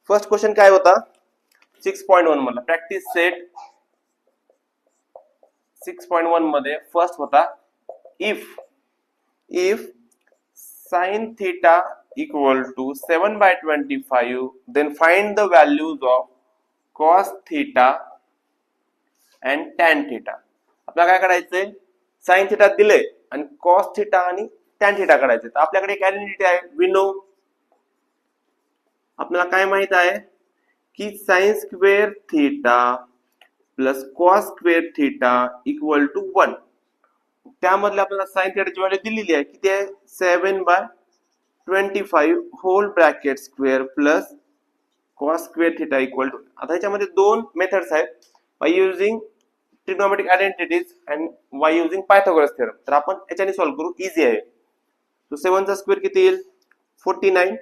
First question काय होता 6.1 मधला प्रॅक्टिस सेट 6.1 मध्ये फर्स्ट होता if sin theta equal to 7/25 then find the values of cos theta and tan theta. आपल्याला काय करायचंय sin theta दिले आणि cos theta आणि tan theta काढायचे. तर आपल्याकडे एक आयडेंटिटी आहे we know. आपल्याला काय माहित आहे की sin square theta plus cos square theta equal to 1. त्यामध्ये आपल्याला sin theta ची व्हॅल्यू दिलेली आहे किती आहे 7/25 whole bracket square plus cos square theta equal to. आता याच्यामध्ये दोन मेथड्स आहेत by using trigonometric identities and by using Pythagoras theorem. तर आपण याच्याने सॉल्व्ह करू इझी आहे. तो 7 चा स्क्वेअर किती येईल 49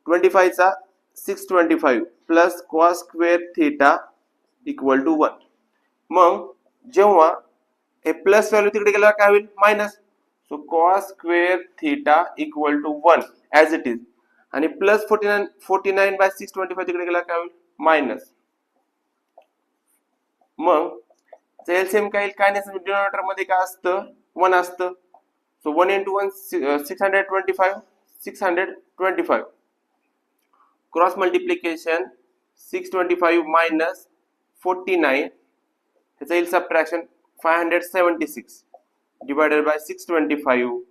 25 चा 625 plus cos square theta equal to 1. मग जेव्हा हे प्लस व्हॅल्यू तिकडे गेल्यावर काय होईल minus. So cos square theta equal to 1 as it is आणि प्लस 49/625 तिकडे गेल्यावर काय होईल मायनस. मग एलसीएम काय येईल काय नाही डिनॉमिनेटर मध्ये काय असतं 1 असतं. So 1 into 1 625 cross multiplication 625 minus 49 त्याचा येईल सबट्रॅक्शन 576 divided by 625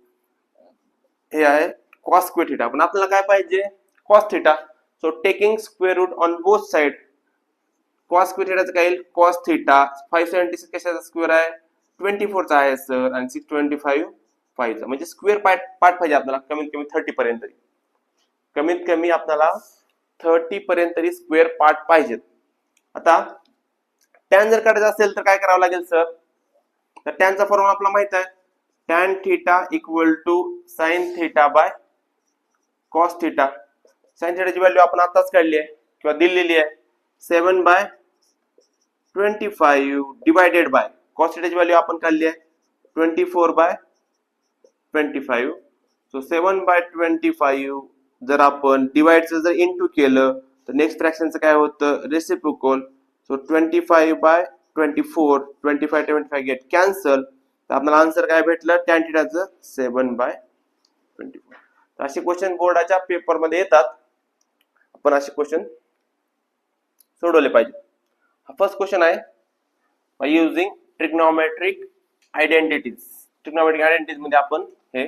हे आहे cos square theta. पण आपल्याला काय पाहिजे cos theta. So taking square root on both side cos square theta चं काय येईल cos theta 576 कशाचा स्क्वेअर आहे 24 चा आहे सर आणि 625 5 चा म्हणजे स्क्वेअर पार्ट पाहिजे आपल्याला कमीत कमी 30 पर्यंत तरी. कमीत कमी आपल्याला 30 पर्यंत तरी स्क्वेअर पार्ट पाहिजेत. आता tan जर काढायचा असेल तर काय करावं लागेल सर. तर tan चा फॉर्म्युला आपल्याला माहित आहे tan theta equal to sin theta by cos theta. sin theta ची व्हॅल्यू आपण आताच काढली आहे किंवा दिलेली आहे 7/25 डिवायडेड बाय cos theta ची व्हॅल्यू आपण काढली आहे 24/25. सो 7/25 जर आपण डिवाइडचं जर इनटू केलं तर नेक्स्ट फ्रॅक्शनचं काय होतं रेसिप्रोकल. So 25/24 25/25 get cancel. तर आपल्याला आन्सर काय भेटलं tan theta चं 7/24. तर असे क्वेश्चन बोर्डाच्या पेपर मध्ये येतात. आपण असे क्वेश्चन सोडवले पाहिजे. हा फर्स्ट क्वेश्चन आहे by using trigonometric identities. Trigonometric identities मध्ये आपण हे